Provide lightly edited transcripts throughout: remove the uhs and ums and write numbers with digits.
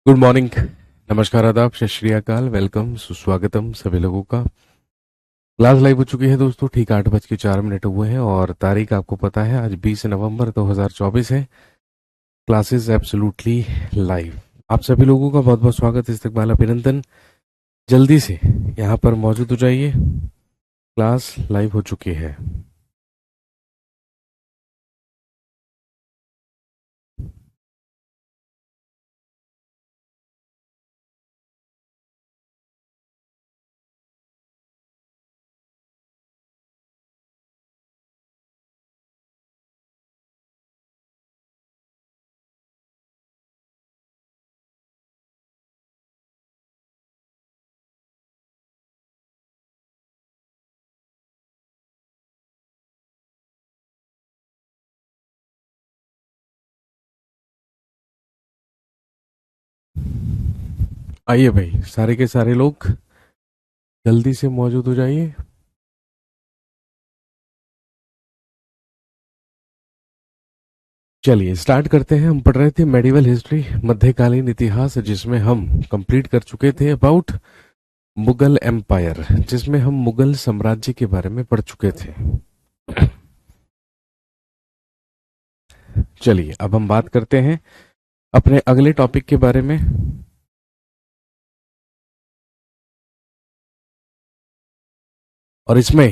Good morning. नमस्कार, आदाब, सत श्री अकाल, वेलकम, सुस्वागतम सभी लोगों का। क्लास लाइव हो चुकी है दोस्तों। ठीक 8:04 हुए हैं और तारीख आपको पता है, आज 20 नवंबर 2024 है। Classes absolutely live. आप सभी लोगों का बहुत बहुत स्वागत, इस्तकबाल, अभिनंदन। जल्दी से यहाँ पर मौजूद हो जाइए, क्लास लाइव हो चुकी है। आइए भाई, सारे के सारे लोग जल्दी से मौजूद हो जाइए। चलिए स्टार्ट करते हैं। हम पढ़ रहे थे मेडिवल हिस्ट्री, मध्यकालीन इतिहास, जिसमें हम कंप्लीट कर चुके थे अबाउट मुगल एम्पायर, जिसमें हम मुगल साम्राज्य के बारे में पढ़ चुके थे। चलिए अब हम बात करते हैं अपने अगले टॉपिक के बारे में। और इसमें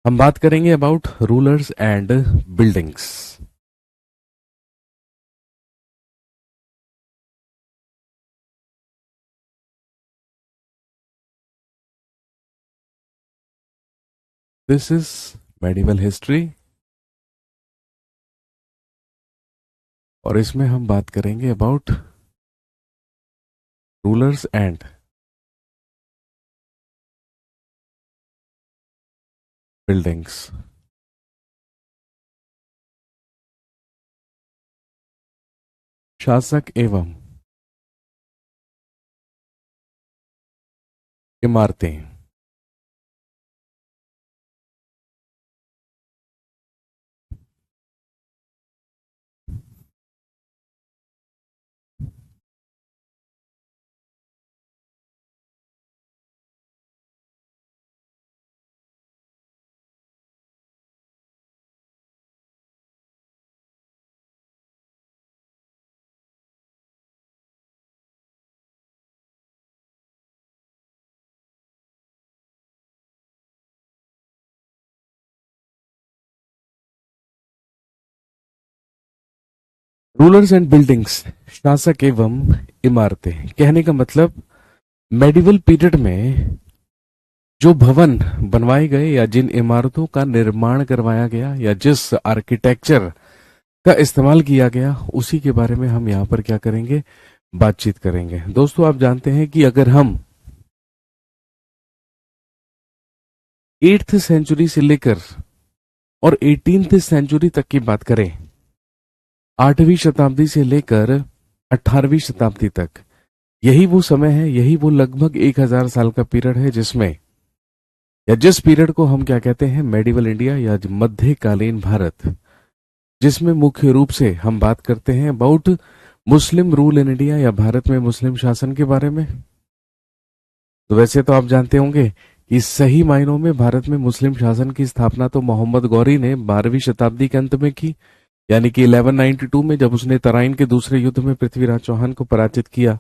हम बात करेंगे about rulers and buildings. This is medieval history और इसमें हम बात करेंगे अबाउट रूलर्स एंड बिल्डिंग्स। शासक एवं इमारतें। रूलर्स एंड बिल्डिंग्स, शासक एवं इमारतें। कहने का मतलब मेडिवल पीरियड में जो भवन बनवाए गए या जिन इमारतों का निर्माण करवाया गया या जिस आर्किटेक्चर का इस्तेमाल किया गया, उसी के बारे में हम यहाँ पर क्या करेंगे, बातचीत करेंगे। दोस्तों आप जानते हैं कि अगर हम 8th सेंचुरी से लेकर और 18th सेंचुरी तक की बात करें, 8वीं शताब्दी से लेकर 18वीं शताब्दी तक, यही वो समय है, यही वो लगभग 1000 साल का पीरियड है जिसमें या जिस पीरियड को हम क्या कहते हैं, मेडिवल इंडिया या मध्यकालीन भारत, जिसमें मुख्य रूप से हम बात करते हैं about Muslim rule in India या भारत में मुस्लिम शासन के बारे में। तो वैसे तो आप जानते होंगे कि सही मायनों में भारत में मुस्लिम शासन की स्थापना तो मोहम्मद गौरी ने 12वीं शताब्दी के अंत में की, यानी कि 1192 में, जब उसने तराइन के दूसरे युद्ध में पृथ्वीराज चौहान को पराजित किया।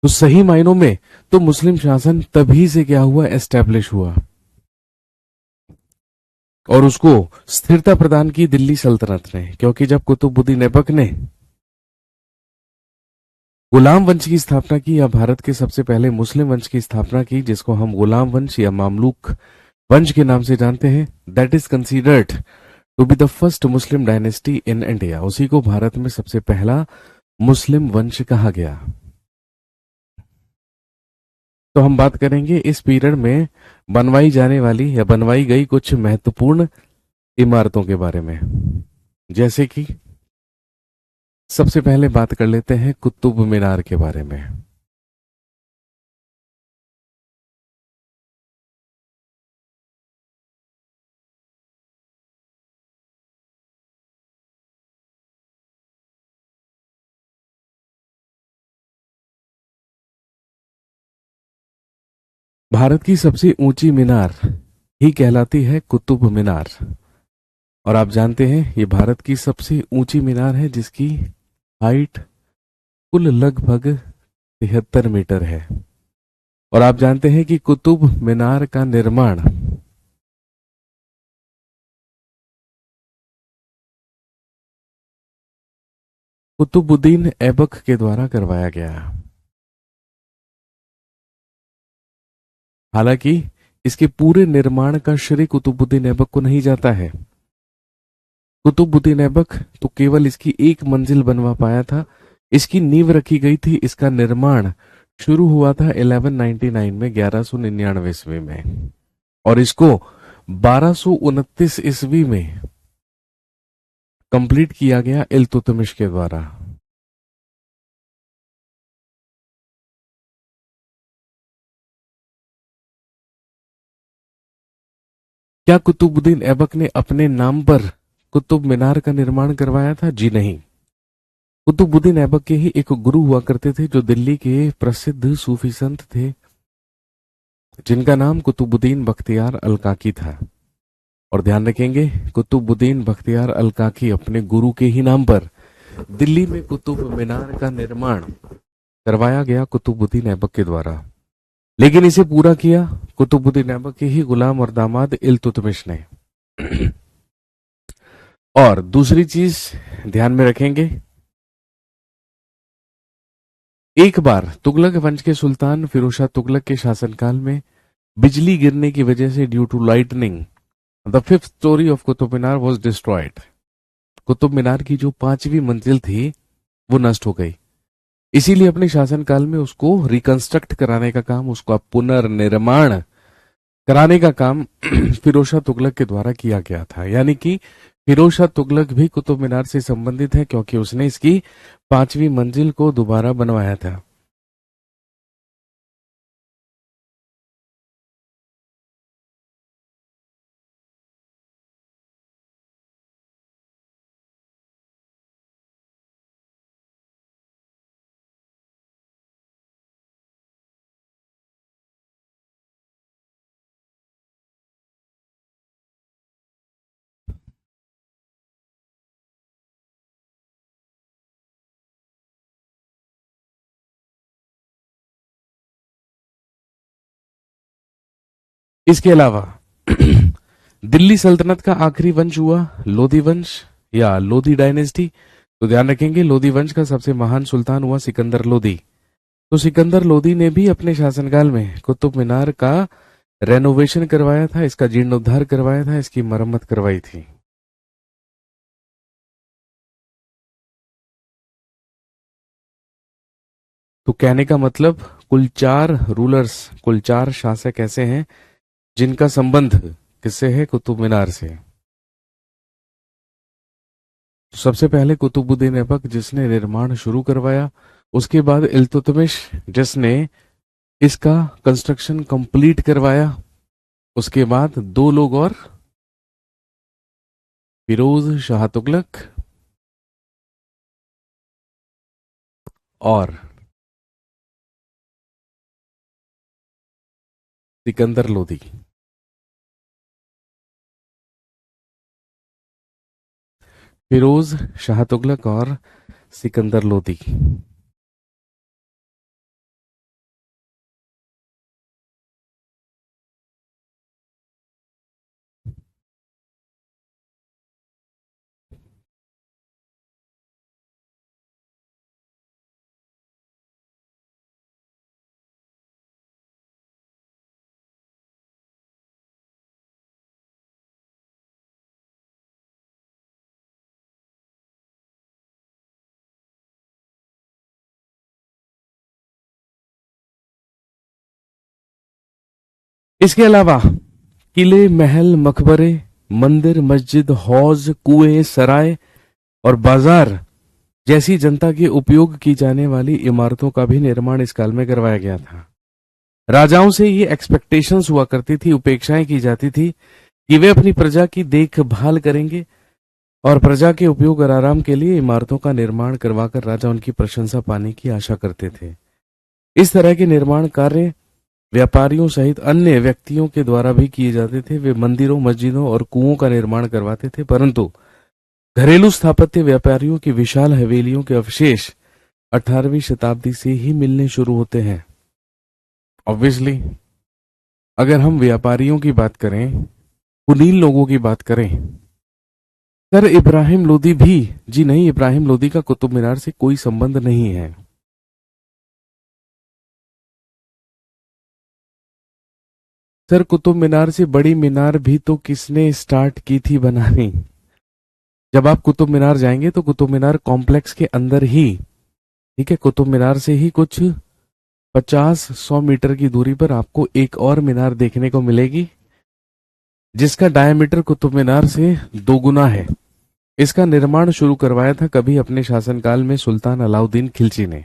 तो सही मायनों में तो मुस्लिम शासन तभी से क्या हुआ, एस्टेब्लिश हुआ और उसको स्थिरता प्रदान की दिल्ली सल्तनत ने। क्योंकि जब कुतुबुद्दीन ऐबक ने गुलाम वंश की स्थापना की या भारत के सबसे पहले मुस्लिम वंश की स्थापना की, जिसको हम गुलाम वंश या मामलूक वंश के नाम से जानते हैं, that is considered to be the first Muslim dynasty in India. उसी को भारत में सबसे पहला मुस्लिम वंश कहा गया। तो हम बात करेंगे इस पीरियड में बनवाई जाने वाली या बनवाई गई कुछ महत्वपूर्ण इमारतों के बारे में। जैसे कि सबसे पहले बात कर लेते हैं कुतुब मीनार के बारे में। भारत की सबसे ऊंची मीनार ही कहलाती है कुतुब मीनार। और आप जानते हैं ये भारत की सबसे ऊंची मीनार है जिसकी हाइट कुल लगभग 73 मीटर है। और आप जानते हैं कि कुतुब मीनार का निर्माण कुतुबुद्दीन ऐबक के द्वारा करवाया गया। हालांकि इसके पूरे निर्माण का श्रेय कुतुबुद्दीन ऐबक को नहीं जाता है। कुतुबुद्दीन ऐबक तो केवल इसकी एक मंजिल बनवा पाया था। इसकी नींव रखी गई थी। इसका निर्माण शुरू हुआ था 1199 में 1199 ईस्वी में और इसको 1229 ईस्वी में कंप्लीट किया गया इल्तुतमिश के द्वारा। क्या कुतुबुद्दीन ऐबक ने अपने नाम पर कुतुब मीनार का निर्माण करवाया था? जी नहीं। कुतुबुद्दीन ऐबक के ही एक गुरु हुआ करते थे जो दिल्ली के प्रसिद्ध सूफी संत थे जिनका नाम कुतुबुद्दीन बख्तियार अल काकी था। और ध्यान रखेंगे कुतुबुद्दीन बख्तियार अल काकी अपने गुरु के ही नाम पर दिल्ली में कुतुब मीनार का निर्माण करवाया गया कुतुबुद्दीन ऐबक के द्वारा। लेकिन इसे पूरा किया कुतुबुद्दीन ऐबक के ही गुलाम और दामाद इल्तुतमिश ने। और दूसरी चीज ध्यान में रखेंगे, एक बार तुगलक वंश के सुल्तान फिरोज शाह तुगलक के शासनकाल में बिजली गिरने की वजह से due to lightning the fifth storey of Qutub Minar was destroyed. Qutub Minar की जो 5वीं मंजिल थी वो नष्ट हो गई। इसीलिए अपने शासनकाल में उसको रिकंस्ट्रक्ट कराने का काम, उसका पुनर्निर्माण कराने का काम फिरोज शाह तुगलक के द्वारा किया गया था। यानी कि फिरोज शाह तुगलक भी कुतुब मीनार से संबंधित है क्योंकि उसने इसकी 5वीं मंजिल को दोबारा बनवाया था। इसके अलावा दिल्ली सल्तनत का आखिरी वंश हुआ लोधी वंश या लोधी डायनेस्टी। तो ध्यान रखेंगे लोधी वंश का सबसे महान सुल्तान हुआ सिकंदर लोधी। तो सिकंदर लोधी ने भी अपने शासनकाल में कुतुब मीनार का रेनोवेशन करवाया था, इसका जीर्णोद्धार करवाया था, इसकी मरम्मत करवाई थी। तो कहने का मतलब कुल 4 रूलर्स, कुल 4 शासक ऐसे हैं जिनका संबंध किससे है? कुतुब मीनार से। तो सबसे पहले कुतुबुद्दीन ऐबक जिसने निर्माण शुरू करवाया, उसके बाद इल्तुतमिश जिसने इसका कंस्ट्रक्शन कंप्लीट करवाया, उसके बाद 2 लोग और, फिरोज शाह तुगलक और सिकंदर लोधी। फिरोज शाह तुगलक और सिकंदर लोधी। इसके अलावा किले, महल, मकबरे, मंदिर, मस्जिद, हौज, कुएं, सराय और बाजार जैसी जनता के उपयोग की जाने वाली इमारतों का भी निर्माण इस काल में करवाया गया था। राजाओं से ये एक्सपेक्टेशंस हुआ करती थी, उपेक्षाएं की जाती थी कि वे अपनी प्रजा की देखभाल करेंगे और प्रजा के उपयोग और आराम के लिए इमारतों का निर्माण करवाकर राजा उनकी प्रशंसा पाने की आशा करते थे। इस तरह के निर्माण कार्य व्यापारियों सहित अन्य व्यक्तियों के द्वारा भी किए जाते थे। वे मंदिरों, मस्जिदों और कुओं का निर्माण करवाते थे, परंतु घरेलू स्थापत्य व्यापारियों की विशाल हवेलियों के अवशेष 18वीं शताब्दी से ही मिलने शुरू होते हैं। ऑब्वियसली अगर हम व्यापारियों की बात करें, कुलीन लोगों की बात करें, सर इब्राहिम लोदी भी, जी नहीं, इब्राहिम लोदी का कुतुब मीनार से कोई संबंध नहीं है। सर कुतुब मीनार से बड़ी मीनार भी तो किसने स्टार्ट की थी बनानी? जब आप कुतुब मीनार जाएंगे तो कुतुब मीनार कॉम्प्लेक्स के अंदर ही, ठीक है, कुतुब मीनार से ही कुछ 50-100 मीटर की दूरी पर आपको एक और मीनार देखने को मिलेगी, जिसका डायमीटर कुतुब मीनार से 2 गुना है। इसका निर्माण शुरू करवाया था कभी अपने शासनकाल में सुल्तान अलाउद्दीन खिलजी ने।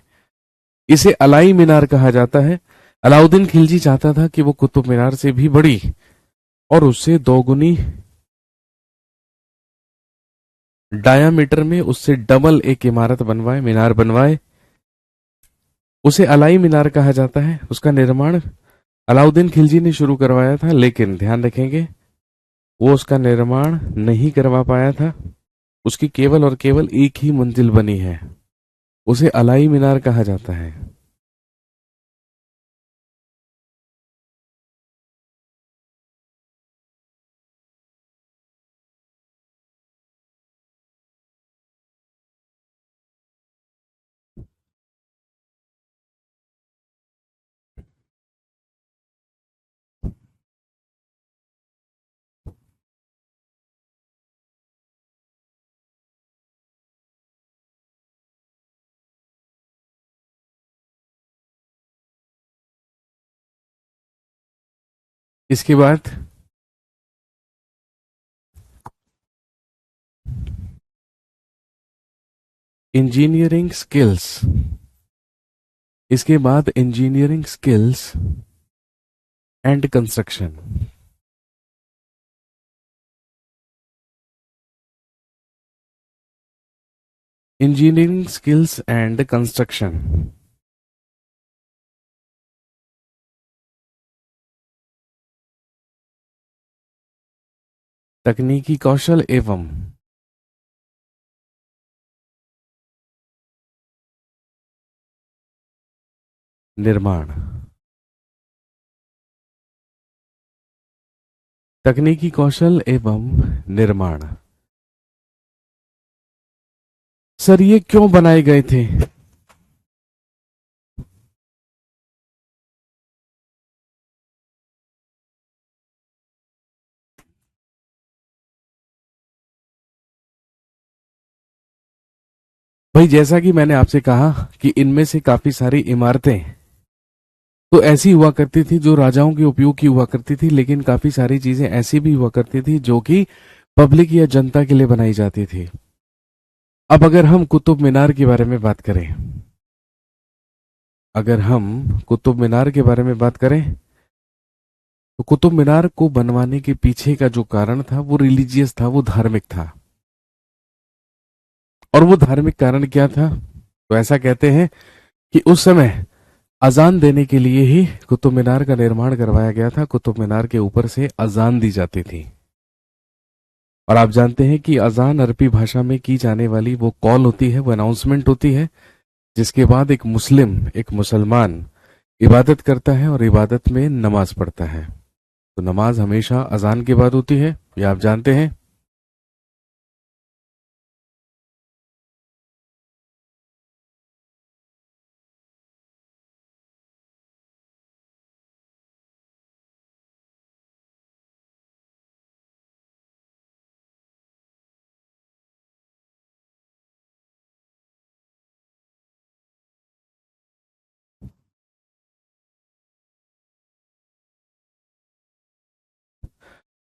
इसे अलाई मीनार कहा जाता है। अलाउद्दीन खिलजी चाहता था कि वो कुतुब मीनार से भी बड़ी और उससे 2 गुनी डायामीटर में उससे डबल एक इमारत बनवाए, मीनार बनवाए। उसे अलाई मीनार कहा जाता है। उसका निर्माण अलाउद्दीन खिलजी ने शुरू करवाया था, लेकिन ध्यान रखेंगे वो उसका निर्माण नहीं करवा पाया था। उसकी केवल और केवल एक ही मंजिल बनी है। उसे अलाई मीनार कहा जाता है। इसके बाद इंजीनियरिंग स्किल्स, इसके बाद engineering skills and construction. Engineering skills and construction. तकनीकी कौशल एवं निर्माण। तकनीकी कौशल एवं निर्माण। सर ये क्यों बनाए गए थे? भाई जैसा कि मैंने आपसे कहा कि इनमें से काफी सारी इमारतें तो ऐसी हुआ करती थी जो राजाओं के उपयोग की हुआ करती थी, लेकिन काफी सारी चीजें ऐसी भी हुआ करती थी जो कि पब्लिक या जनता के लिए बनाई जाती थी। अब अगर हम कुतुब मीनार के बारे में बात करें, अगर हम कुतुब मीनार के बारे में बात करें तो कुतुब मीनार को बनवाने के पीछे का जो कारण था वो रिलीजियस था, वो धार्मिक था। और वो धार्मिक कारण क्या था? तो ऐसा कहते हैं कि उस समय अजान देने के लिए ही कुतुब मीनार का निर्माण करवाया गया था। कुतुब मीनार के ऊपर से अजान दी जाती थी। और आप जानते हैं कि अजान अरबी भाषा में की जाने वाली वो कॉल होती है, वो अनाउंसमेंट होती है, जिसके बाद एक मुस्लिम, एक मुसलमान इबादत करता है और इबादत में नमाज पढ़ता है। तो नमाज हमेशा अजान के बाद होती है, ये आप जानते हैं।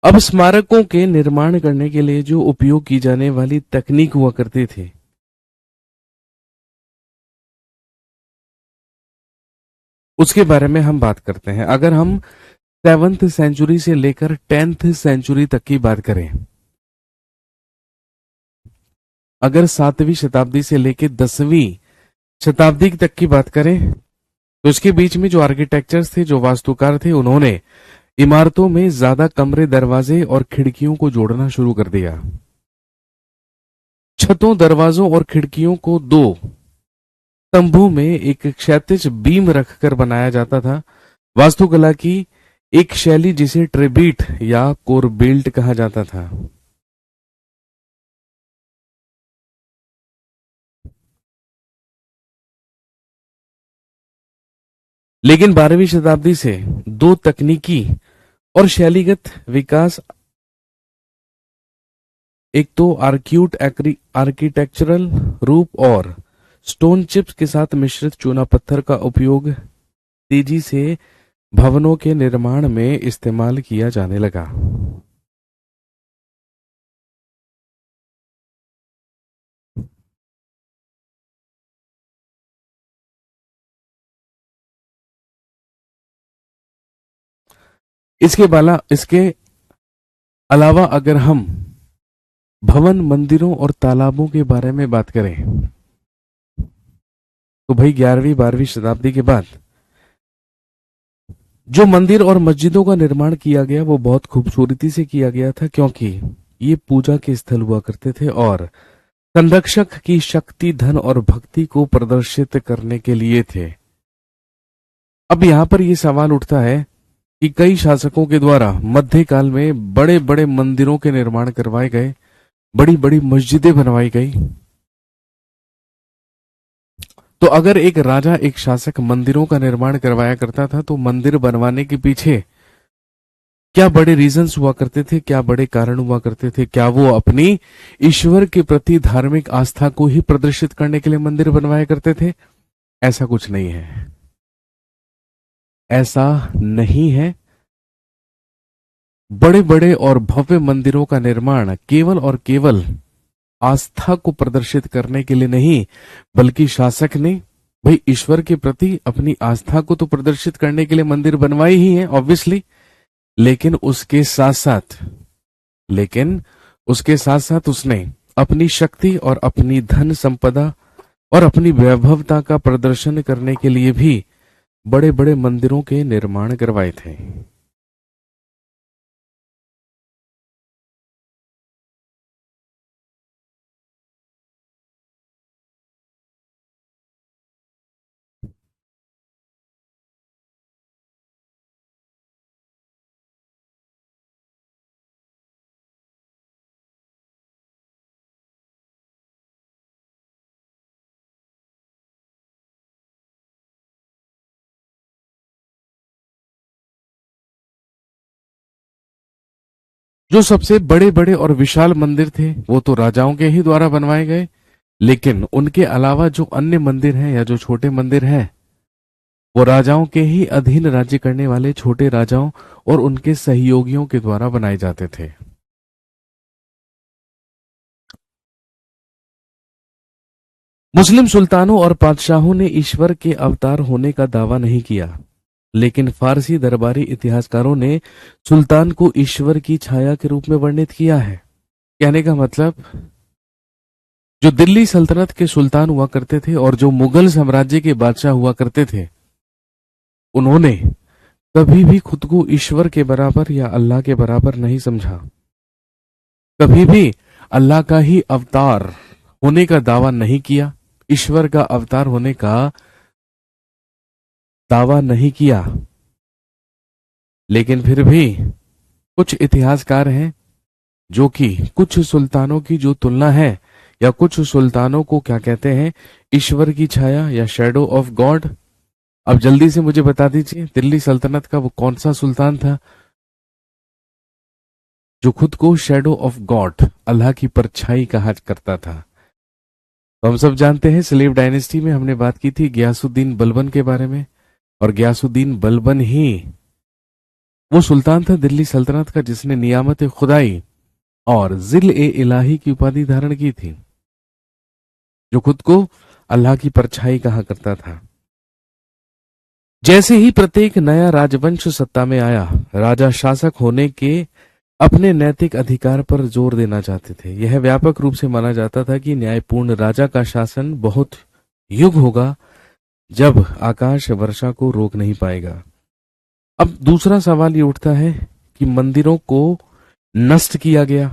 अब स्मारकों के निर्माण करने के लिए जो उपयोग की जाने वाली तकनीक हुआ करती थी, उसके बारे में हम बात करते हैं। अगर हम 7th सेंचुरी से लेकर 10th सेंचुरी तक की बात करें, अगर 7वीं शताब्दी से लेकर 10वीं शताब्दी तक की बात करें, तो इसके बीच में जो आर्किटेक्चर्स थे, जो वास्तुकार थे, उन्होंने इमारतों में ज्यादा कमरे, दरवाजे और खिड़कियों को जोड़ना शुरू कर दिया। छतों, दरवाजों और खिड़कियों को दो तंबू में एक क्षैतिज बीम रखकर बनाया जाता था। वास्तुकला की एक शैली जिसे ट्रेबीट या कोरबेल्ट कहा जाता था। लेकिन 12वीं शताब्दी से दो तकनीकी और शैलीगत विकास, एक तो आर्क्यूट आर्किटेक्चरल रूप और स्टोन चिप्स के साथ मिश्रित चूना पत्थर का उपयोग तेजी से भवनों के निर्माण में इस्तेमाल किया जाने लगा। इसके अलावा अगर हम भवन, मंदिरों और तालाबों के बारे में बात करें तो भाई 11वीं 12वीं शताब्दी के बाद जो मंदिर और मस्जिदों का निर्माण किया गया वो बहुत खूबसूरती से किया गया था, क्योंकि ये पूजा के स्थल हुआ करते थे और संरक्षक की शक्ति, धन और भक्ति को प्रदर्शित करने के लिए थे। अब यहां पर यह सवाल उठता है कि कई शासकों के द्वारा मध्यकाल में बड़े बड़े मंदिरों के निर्माण करवाए गए, बड़ी बड़ी मस्जिदें बनवाई गई। तो अगर एक राजा, एक शासक मंदिरों का निर्माण करवाया करता था तो मंदिर बनवाने के पीछे क्या बड़े रीजंस हुआ करते थे, क्या बड़े कारण हुआ करते थे? क्या वो अपनी ईश्वर के प्रति धार्मिक आस्था को ही प्रदर्शित करने के लिए मंदिर बनवाया करते थे? ऐसा कुछ नहीं है, ऐसा नहीं है। बड़े बड़े और भव्य मंदिरों का निर्माण केवल और केवल आस्था को प्रदर्शित करने के लिए नहीं, बल्कि शासक ने भाई ईश्वर के प्रति अपनी आस्था को तो प्रदर्शित करने के लिए मंदिर बनवाई ही है ऑब्वियसली, लेकिन उसके साथ साथ उसने अपनी शक्ति और अपनी धन संपदा और अपनी वैभवता का प्रदर्शन करने के लिए भी बड़े बड़े मंदिरों के निर्माण करवाए थे। जो सबसे बड़े बड़े और विशाल मंदिर थे वो तो राजाओं के ही द्वारा बनवाए गए, लेकिन उनके अलावा जो अन्य मंदिर हैं या जो छोटे मंदिर हैं वो राजाओं के ही अधीन राज्य करने वाले छोटे राजाओं और उनके सहयोगियों के द्वारा बनाए जाते थे। मुस्लिम सुल्तानों और बादशाहों ने ईश्वर के अवतार होने का दावा नहीं किया, लेकिन फारसी दरबारी इतिहासकारों ने सुल्तान को ईश्वर की छाया के रूप में वर्णित किया है। कहने का मतलब, जो दिल्ली सल्तनत के सुल्तान हुआ करते थे और जो मुगल साम्राज्य के बादशाह हुआ करते थे, उन्होंने कभी भी खुद को ईश्वर के बराबर या अल्लाह के बराबर नहीं समझा। कभी भी अल्लाह का ही अवतार होने का दावा नहीं किया, ईश्वर का अवतार होने का दावा नहीं किया। लेकिन फिर भी कुछ इतिहासकार हैं जो कि कुछ सुल्तानों की जो तुलना है या कुछ सुल्तानों को क्या कहते हैं, ईश्वर की छाया या शैडो ऑफ गॉड। अब जल्दी से मुझे बता दीजिए दिल्ली सल्तनत का वो कौन सा सुल्तान था जो खुद को शैडो ऑफ गॉड, अल्लाह की परछाई कहा करता था? तो हम सब जानते हैं स्लेव डायनेस्टी में हमने बात की थी गियासुद्दीन बलबन के बारे में, और गियासुद्दीन बलबन ही वो सुल्तान था दिल्ली सल्तनत का जिसने नियामत खुदाई और जिल ए इलाही की उपाधि धारण की थी, जो खुद को अल्लाह की परछाई कहा करता था। जैसे ही प्रत्येक नया राजवंश सत्ता में आया, राजा शासक होने के अपने नैतिक अधिकार पर जोर देना चाहते थे। यह व्यापक रूप से माना जाता था कि न्यायपूर्ण राजा का शासन बहुत युग होगा, जब आकाश वर्षा को रोक नहीं पाएगा। अब दूसरा सवाल ये उठता है कि मंदिरों को नष्ट किया गया।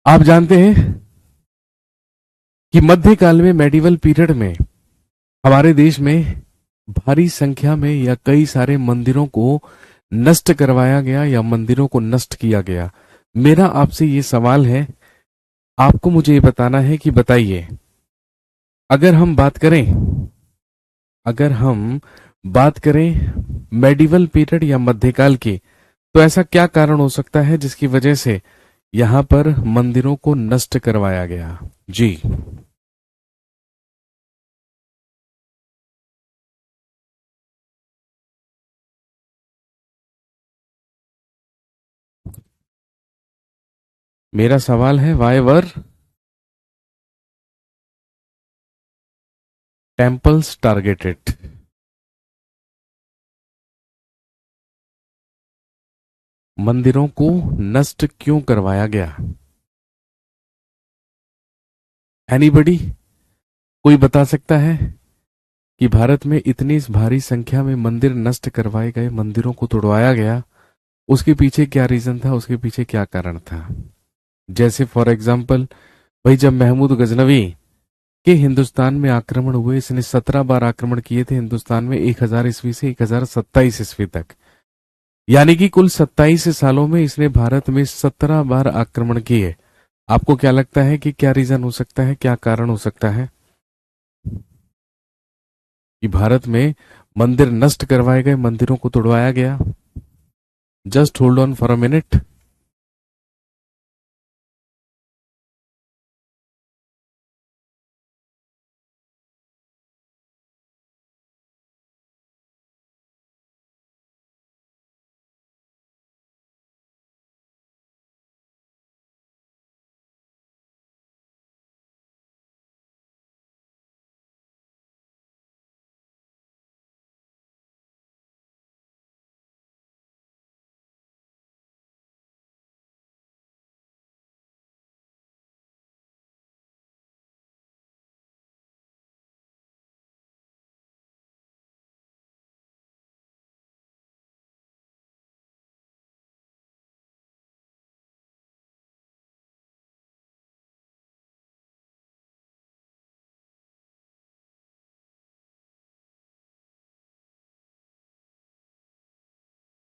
आप जानते हैं कि मध्यकाल में मेडिवल पीरियड में हमारे देश में भारी संख्या में या कई सारे मंदिरों को नष्ट करवाया गया या मंदिरों को नष्ट किया गया। मेरा आपसे ये सवाल है, आपको मुझे ये बताना है कि बताइए, अगर हम बात करें अगर हम बात करें मेडिवल पीरियड या मध्यकाल की, तो ऐसा क्या कारण हो सकता है जिसकी वजह से यहां पर मंदिरों को नष्ट करवाया गया? जी। मेरा सवाल है, वाई वर टेम्पल्स टारगेटेड? मंदिरों को नष्ट क्यों करवाया गया? एनीबडी? कोई बता सकता है कि भारत में इतनी भारी संख्या में मंदिर नष्ट करवाए गए, मंदिरों को तोड़वाया गया, उसके पीछे क्या रीजन था, उसके पीछे क्या कारण था? जैसे फॉर एग्जाम्पल, भाई जब महमूद गजनवी के हिंदुस्तान में आक्रमण हुए, इसने 17 बार आक्रमण किए थे हिंदुस्तान में, 1000 ईस्वी से 1027 ईस्वी तक, यानी कि कुल 27 सालों में इसने भारत में 17 बार आक्रमण किए। आपको क्या लगता है कि क्या रीजन हो सकता है, क्या कारण हो सकता है कि भारत में मंदिर नष्ट करवाए गए, मंदिरों को तोड़वाया गया? Just hold on for a minute.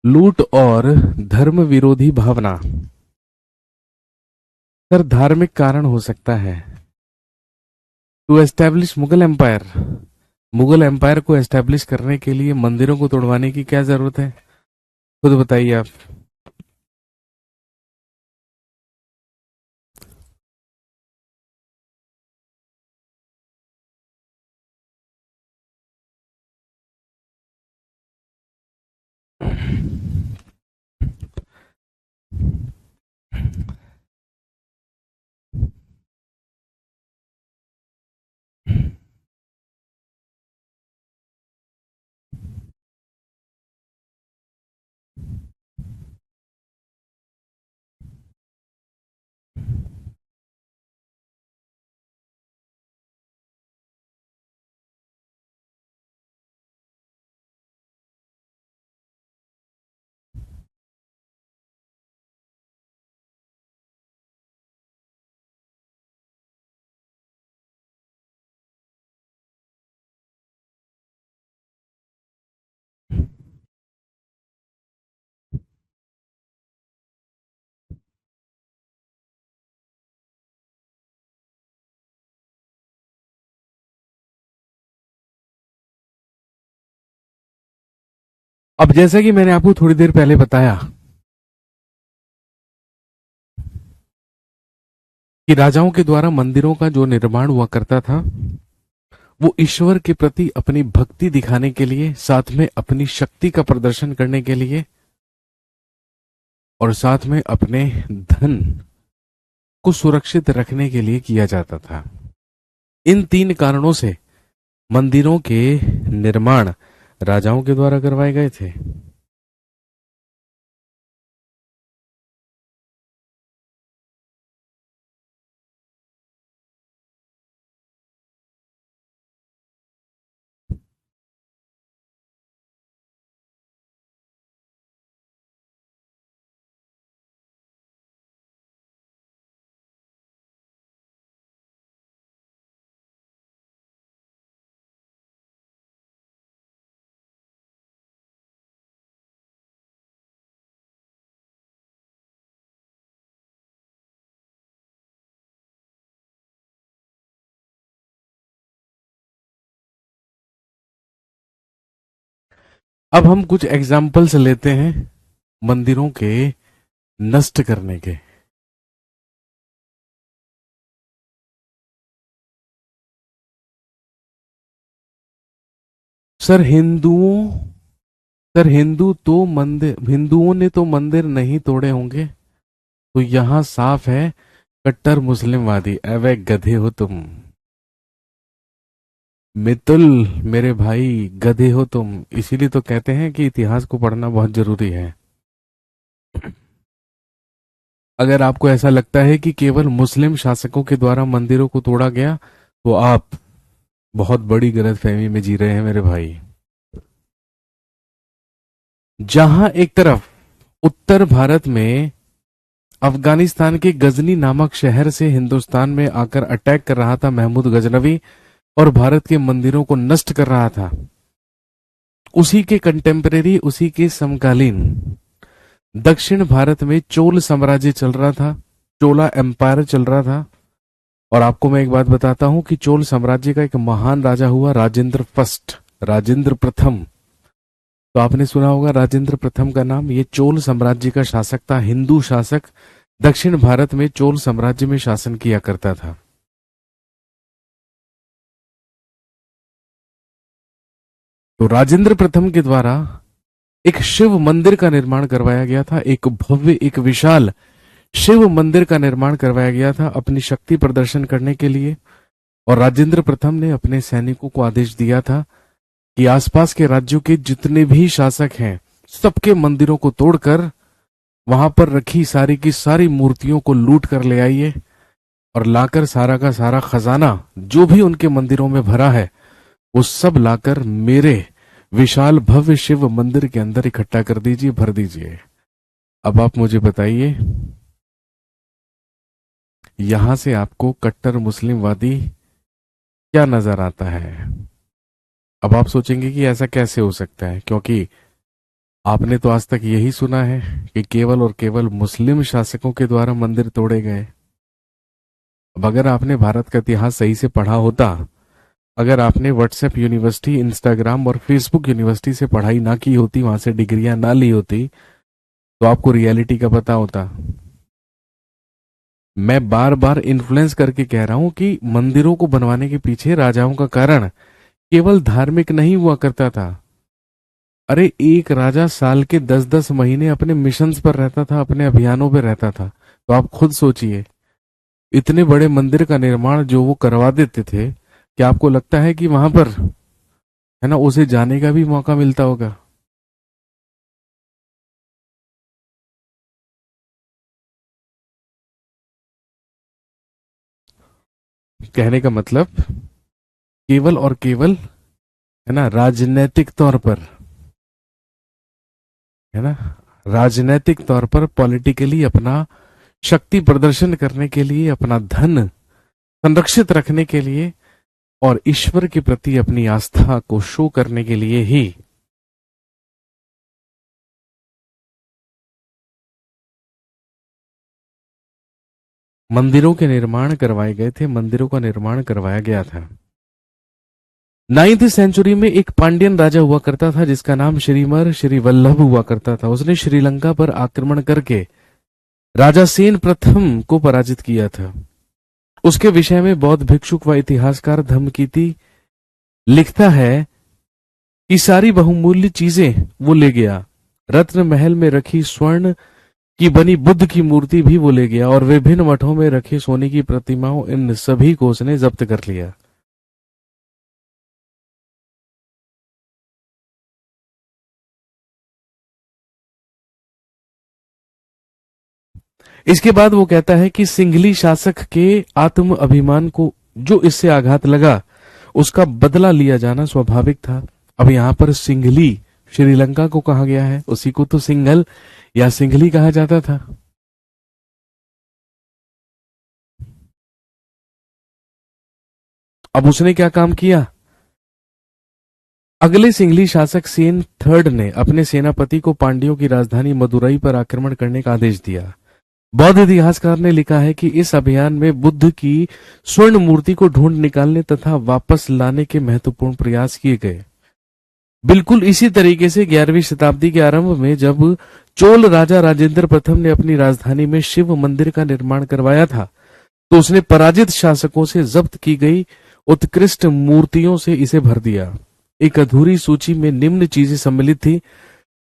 लूट और धर्म विरोधी भावना, सर धार्मिक कारण हो सकता है to establish Mughal empire. Mughal empire को एस्टेब्लिश करने के लिए मंदिरों को तोड़वाने की क्या जरूरत है, खुद बताइए आप। अब जैसा कि मैंने आपको थोड़ी देर पहले बताया कि राजाओं के द्वारा मंदिरों का जो निर्माण हुआ करता था, वो ईश्वर के प्रति अपनी भक्ति दिखाने के लिए, साथ में अपनी शक्ति का प्रदर्शन करने के लिए, और साथ में अपने धन को सुरक्षित रखने के लिए किया जाता था। इन 3 कारणों से मंदिरों के निर्माण राजाओं के द्वारा करवाए गए थे। अब हम कुछ एग्जाम्पल्स लेते हैं मंदिरों के नष्ट करने के। सर हिंदुओं ने तो मंदिर नहीं तोड़े होंगे, तो यहां साफ है कट्टर मुस्लिमवादी। अबे गधे हो तुम, मितुल मेरे भाई, गधे हो तुम। इसीलिए तो कहते हैं कि इतिहास को पढ़ना बहुत जरूरी है। अगर आपको ऐसा लगता है कि केवल मुस्लिम शासकों के द्वारा मंदिरों को तोड़ा गया, तो आप बहुत बड़ी गलतफहमी में जी रहे हैं मेरे भाई। जहां एक तरफ उत्तर भारत में अफगानिस्तान के गजनी नामक शहर से हिंदुस्तान में आकर अटैक कर रहा था महमूद गजनवी और भारत के मंदिरों को नष्ट कर रहा था, उसी के कंटेम्परेरी, उसी के समकालीन दक्षिण भारत में चोल साम्राज्य चल रहा था, चोला एम्पायर चल रहा था। और आपको मैं एक बात बताता हूं कि चोल साम्राज्य का एक महान राजा हुआ राजेंद्र फर्स्ट, राजेंद्र प्रथम। तो आपने सुना होगा राजेंद्र प्रथम का नाम। ये चोल साम्राज्य का शासक था, हिंदू शासक, दक्षिण भारत में चोल साम्राज्य में शासन किया करता था। तो राजेंद्र प्रथम के द्वारा एक शिव मंदिर का निर्माण करवाया गया था, एक भव्य, एक विशाल शिव मंदिर का निर्माण करवाया गया था अपनी शक्ति प्रदर्शन करने के लिए। और राजेंद्र प्रथम ने अपने सैनिकों को आदेश दिया था कि आसपास के राज्यों के जितने भी शासक हैं, सबके मंदिरों को तोड़कर वहां पर रखी सारी की सारी मूर्तियों को लूट कर ले आइए और लाकर सारा का सारा खजाना जो भी उनके मंदिरों में भरा है वो सब लाकर मेरे विशाल भव्य शिव मंदिर के अंदर इकट्ठा कर दीजिए, भर दीजिए। अब आप मुझे बताइए, यहां से आपको कट्टर मुस्लिमवादी क्या नजर आता है? अब आप सोचेंगे कि ऐसा कैसे हो सकता है, क्योंकि आपने तो आज तक यही सुना है कि केवल और केवल मुस्लिम शासकों के द्वारा मंदिर तोड़े गए। अब अगर आपने भारत का इतिहास सही से पढ़ा होता, अगर आपने व्हाट्सएप यूनिवर्सिटी, इंस्टाग्राम और फेसबुक यूनिवर्सिटी से पढ़ाई ना की होती, वहां से डिग्रियां ना ली होती, तो आपको रियलिटी का पता होता। मैं बार बार इन्फ्लुएंस करके कह रहा हूं कि मंदिरों को बनवाने के पीछे राजाओं का कारण केवल धार्मिक नहीं हुआ करता था। अरे एक राजा साल के 10-10 महीने अपने मिशंस पर रहता था, अपने अभियानों पर रहता था। तो आप खुद सोचिए, इतने बड़े मंदिर का निर्माण जो वो करवा देते थे, क्या आपको लगता है कि वहां पर, है ना, उसे जाने का भी मौका मिलता होगा? कहने का मतलब केवल और केवल, है ना, राजनीतिक तौर पर, है ना, राजनीतिक तौर पर पॉलिटिकली अपना शक्ति प्रदर्शन करने के लिए, अपना धन संरक्षित रखने के लिए और ईश्वर के प्रति अपनी आस्था को शो करने के लिए ही मंदिरों के निर्माण करवाए गए थे, मंदिरों का निर्माण करवाया गया था। 9th सेंचुरी में एक पांड्यन राजा हुआ करता था जिसका नाम श्रीमर श्री वल्लभ हुआ करता था। उसने श्रीलंका पर आक्रमण करके राजा सेन प्रथम को पराजित किया था। उसके विषय में बौद्ध भिक्षुक व इतिहासकार धम्मकीति लिखता है कि सारी बहुमूल्य चीजें वो ले गया, रत्न महल में रखी स्वर्ण की बनी बुद्ध की मूर्ति भी वो ले गया और विभिन्न मठों में रखे सोने की प्रतिमाओं इन सभी को उसने जब्त कर लिया। इसके बाद वो कहता है कि सिंघली शासक के आत्म अभिमान को जो इससे आघात लगा उसका बदला लिया जाना स्वाभाविक था। अब यहां पर सिंघली श्रीलंका को कहा गया है, उसी को तो सिंघल या सिंघली कहा जाता था। अब उसने क्या काम किया? अगले सिंघली शासक सेन थर्ड ने अपने सेनापति को पांड्यों की राजधानी मदुरई पर आक्रमण करने का आदेश दिया। बौद्ध इतिहासकार ने लिखा है कि इस अभियान में बुद्ध की स्वर्ण मूर्ति को ढूंढ निकालने तथा वापस लाने के महत्वपूर्ण प्रयास किए गए। बिल्कुल इसी तरीके से 11वीं शताब्दी के आरंभ में जब चोल राजा राजेंद्र प्रथम ने अपनी राजधानी में शिव मंदिर का निर्माण करवाया था तो उसने पराजित शासकों से जब्त की गई उत्कृष्ट मूर्तियों से इसे भर दिया। एक अधूरी सूची में निम्न चीजें सम्मिलित थी: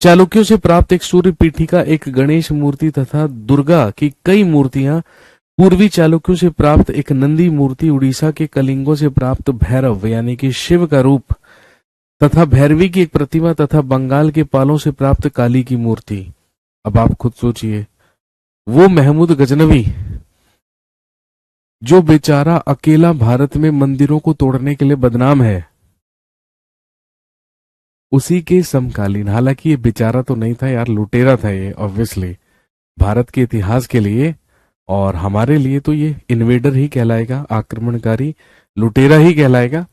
चालुक्यों से प्राप्त एक सूर्य पीठिका, एक गणेश मूर्ति तथा दुर्गा की कई मूर्तियां, पूर्वी चालुक्यों से प्राप्त एक नंदी मूर्ति, उड़ीसा के कलिंगों से प्राप्त भैरव यानी कि शिव का रूप तथा भैरवी की एक प्रतिमा तथा बंगाल के पालों से प्राप्त काली की मूर्ति। अब आप खुद सोचिए, वो महमूद गजनवी जो बेचारा अकेला भारत में मंदिरों को तोड़ने के लिए बदनाम है, उसी के समकालीन, हालांकि ये बेचारा तो नहीं था यार, लुटेरा था ये ऑब्वियसली, भारत के इतिहास के लिए और हमारे लिए तो ये इन्वेडर ही कहलाएगा, आक्रमणकारी लुटेरा ही कहलाएगा।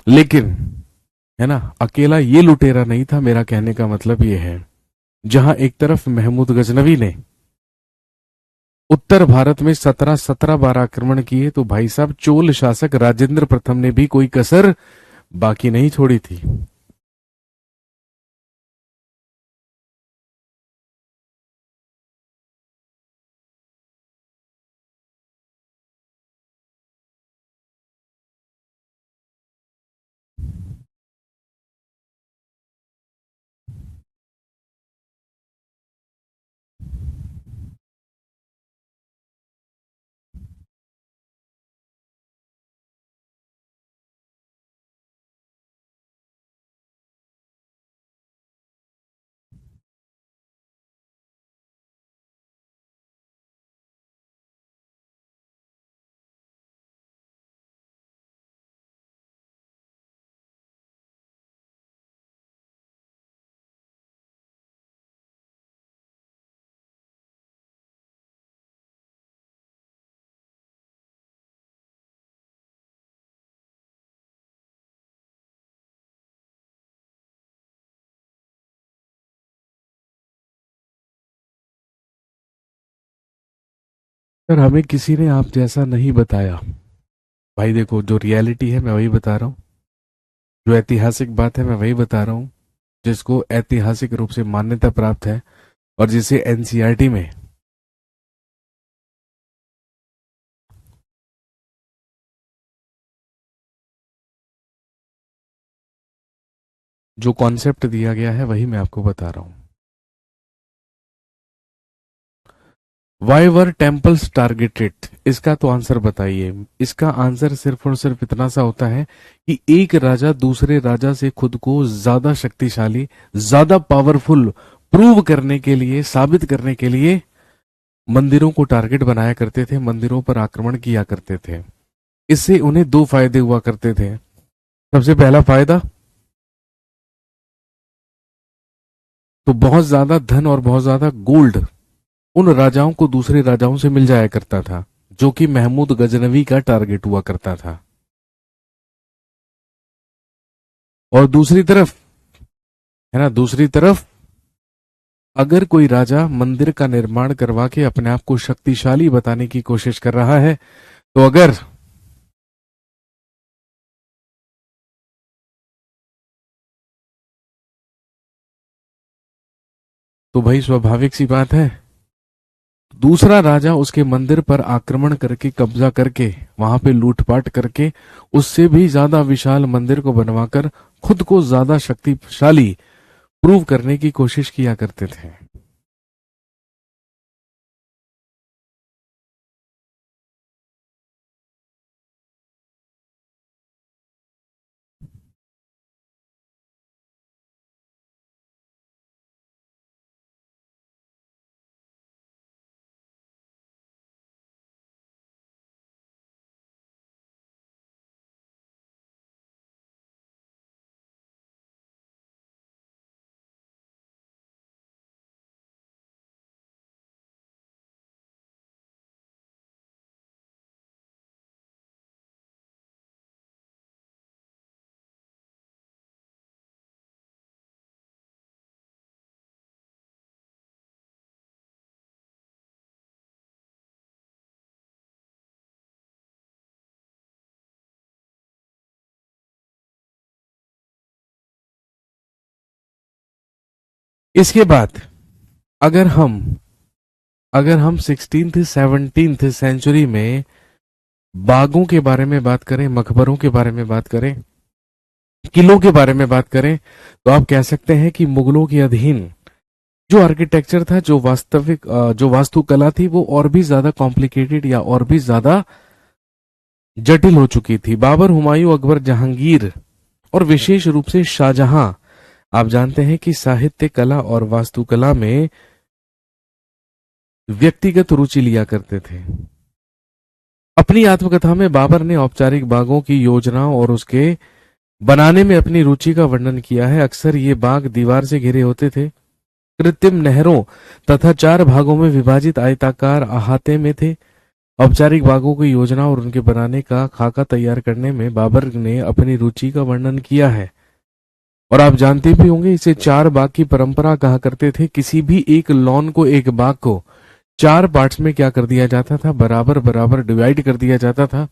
लेकिन है ना, अकेला ये लुटेरा नहीं था, मेरा कहने का मतलब ये है। जहां एक तरफ महमूद गजनवी ने उत्तर भारत में 17 बार आक्रमण किए, तो भाई साहब चोल शासक राजेंद्र प्रथम ने भी कोई कसर बाकी नहीं छोड़ी थी। पर हमें किसी ने आप जैसा नहीं बताया भाई। देखो, जो रियलिटी है मैं वही बता रहा हूँ, जो ऐतिहासिक बात है मैं वही बता रहा हूँ, जिसको ऐतिहासिक रूप से मान्यता प्राप्त है और जिसे एनसीईआरटी में जो कॉन्सेप्ट दिया गया है वही मैं आपको बता रहा हूं। वाई वर टेम्पल्स टारगेटेड, इसका तो आंसर बताइए। इसका आंसर सिर्फ और सिर्फ इतना सा होता है कि एक राजा दूसरे राजा से खुद को ज्यादा शक्तिशाली, ज्यादा पावरफुल प्रूव करने के लिए, साबित करने के लिए मंदिरों को टारगेट बनाया करते थे, मंदिरों पर आक्रमण किया करते थे। इससे उन्हें दो फायदे हुआ करते थे। सबसे पहला फायदा तो बहुत ज्यादा धन और बहुत ज्यादा गोल्ड उन राजाओं को दूसरे राजाओं से मिल जाया करता था, जो कि महमूद गजनवी का टारगेट हुआ करता था। और दूसरी तरफ, है ना, दूसरी तरफ अगर कोई राजा मंदिर का निर्माण करवा के अपने आप को शक्तिशाली बताने की कोशिश कर रहा है, तो अगर तो भाई स्वाभाविक सी बात है, दूसरा राजा उसके मंदिर पर आक्रमण करके, कब्जा करके, वहां पे लूटपाट करके उससे भी ज्यादा विशाल मंदिर को बनवाकर खुद को ज्यादा शक्तिशाली प्रूव करने की कोशिश किया करते थे। इसके बाद अगर हम 16th 17th सेंचुरी में बागों के बारे में बात करें, मकबरों के बारे में बात करें, किलों के बारे में बात करें, तो आप कह सकते हैं कि मुगलों के अधीन जो आर्किटेक्चर था, जो वास्तविक जो वास्तुकला थी, वो और भी ज्यादा कॉम्प्लिकेटेड या और भी ज्यादा जटिल हो चुकी थी। बाबर, हुमायूं, अकबर, जहांगीर और विशेष रूप से शाहजहां, आप जानते हैं कि साहित्य, कला और वास्तुकला में व्यक्तिगत रुचि लिया करते थे। अपनी आत्मकथा में बाबर ने औपचारिक बागों की योजनाओं और उसके बनाने में अपनी रुचि का वर्णन किया है। अक्सर ये बाग दीवार से घिरे होते थे, कृत्रिम नहरों तथा 4 भागों में विभाजित आयताकार अहाते में थे। औपचारिक बागों की योजना और उनके बनाने का खाका तैयार करने में बाबर ने अपनी रुचि का वर्णन किया है। और आप जानते भी होंगे, इसे 4 बाग की परंपरा कहा करते थे। किसी भी एक लॉन को, एक बाग को 4 पार्ट्स में क्या कर दिया जाता था, बराबर बराबर डिवाइड कर दिया जाता था।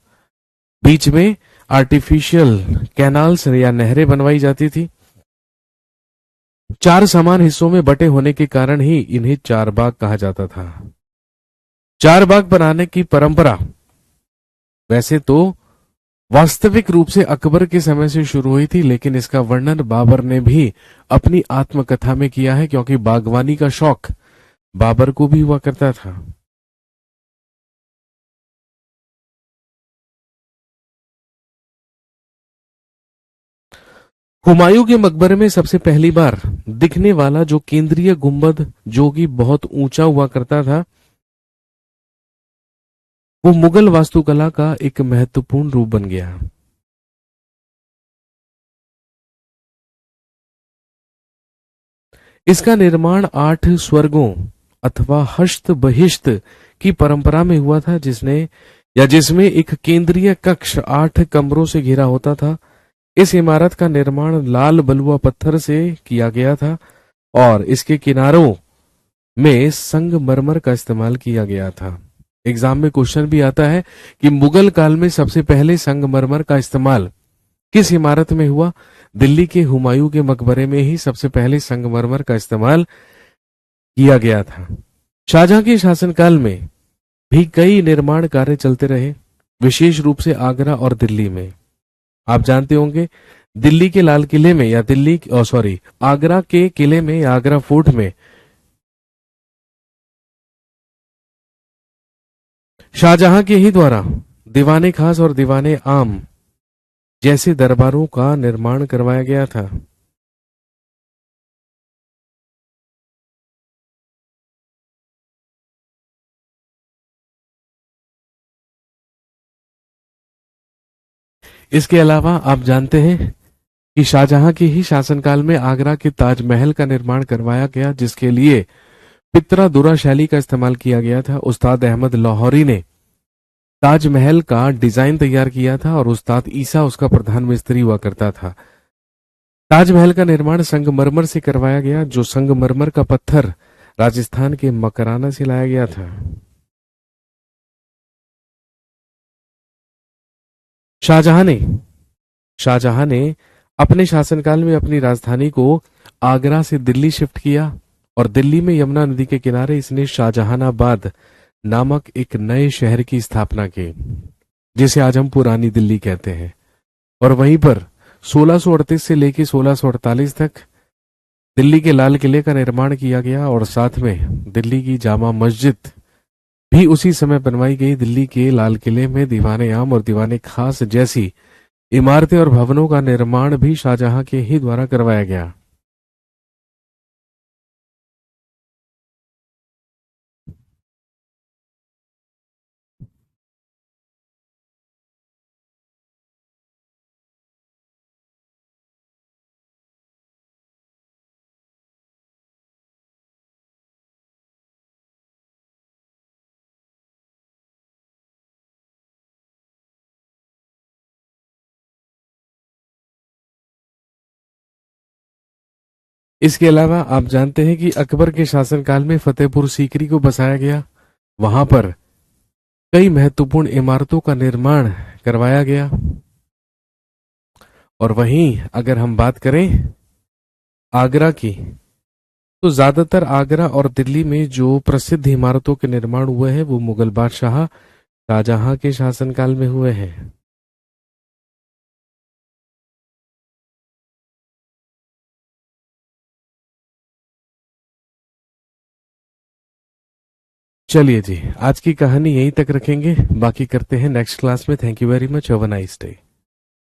बीच में आर्टिफिशियल कैनाल्स या नहरें बनवाई जाती थी। 4 समान हिस्सों में बटे होने के कारण ही इन्हें 4 बाग कहा जाता था। 4 बाग बनाने की परंपरा वैसे तो वास्तविक रूप से अकबर के समय से शुरू हुई थी, लेकिन इसका वर्णन बाबर ने भी अपनी आत्मकथा में किया है, क्योंकि बागवानी का शौक बाबर को भी हुआ करता था। हुमायूं के मकबरे में सबसे पहली बार दिखने वाला जो केंद्रीय गुंबद, जो कि बहुत ऊंचा हुआ करता था, वो मुगल वास्तुकला का एक महत्वपूर्ण रूप बन गया। इसका निर्माण 8 स्वर्गों अथवा हस्त बहिष्त की परंपरा में हुआ था, जिसमें एक केंद्रीय कक्ष 8 कमरों से घिरा होता था। इस इमारत का निर्माण लाल बलुआ पत्थर से किया गया था और इसके किनारों में संगमरमर का इस्तेमाल किया गया था। एग्जाम में क्वेश्चन भी आता है कि मुगल काल में सबसे पहले संगमरमर का इस्तेमाल किस इमारत में हुआ? दिल्ली के हुमायूं के मकबरे में ही सबसे पहले संगमरमर का इस्तेमाल किया गया था। शाहजहां के शासनकाल में भी कई निर्माण कार्य चलते रहे, विशेष रूप से आगरा और दिल्ली में। आप जानते होंगे, दिल्ली के लाल किले में या आगरा के किले में या आगरा फोर्ट में शाहजहां के ही द्वारा दीवाने खास और दीवाने आम जैसे दरबारों का निर्माण करवाया गया था। इसके अलावा आप जानते हैं कि शाहजहां के ही शासनकाल में आगरा के ताजमहल का निर्माण करवाया गया, जिसके लिए पित्रा दुरा शैली का इस्तेमाल किया गया था। उस्ताद अहमद लाहौरी ने ताजमहल का डिजाइन तैयार किया था और उस्ताद ईसा उसका प्रधान मिस्त्री हुआ करता था। ताजमहल का निर्माण संगमरमर से करवाया गया, जो संगमरमर का पत्थर राजस्थान के मकराना से लाया गया था। शाहजहां ने अपने शासनकाल में अपनी राजधानी को आगरा से दिल्ली शिफ्ट किया और दिल्ली में यमुना नदी के किनारे इसने शाहजहानाबाद नामक एक नए शहर की स्थापना की, जिसे आज हम पुरानी दिल्ली कहते हैं। और वहीं पर 1638 से लेकर 1648 तक दिल्ली के लाल किले का निर्माण किया गया और साथ में दिल्ली की जामा मस्जिद भी उसी समय बनवाई गई। दिल्ली के लाल किले में दीवाने आम और दीवाने खास जैसी इमारतें और भवनों का निर्माण भी शाहजहां के ही द्वारा करवाया गया। इसके अलावा आप जानते हैं कि अकबर के शासनकाल में फतेहपुर सीकरी को बसाया गया। वहां पर कई महत्वपूर्ण इमारतों का निर्माण करवाया गया। और वहीं अगर हम बात करें आगरा की, तो ज्यादातर आगरा और दिल्ली में जो प्रसिद्ध इमारतों के निर्माण हुए हैं वो मुगल बादशाह शाहजहां के शासनकाल में हुए हैं। चलिए जी, आज की कहानी यहीं तक रखेंगे, बाकी करते हैं नेक्स्ट क्लास में। Thank you very much, have a nice day.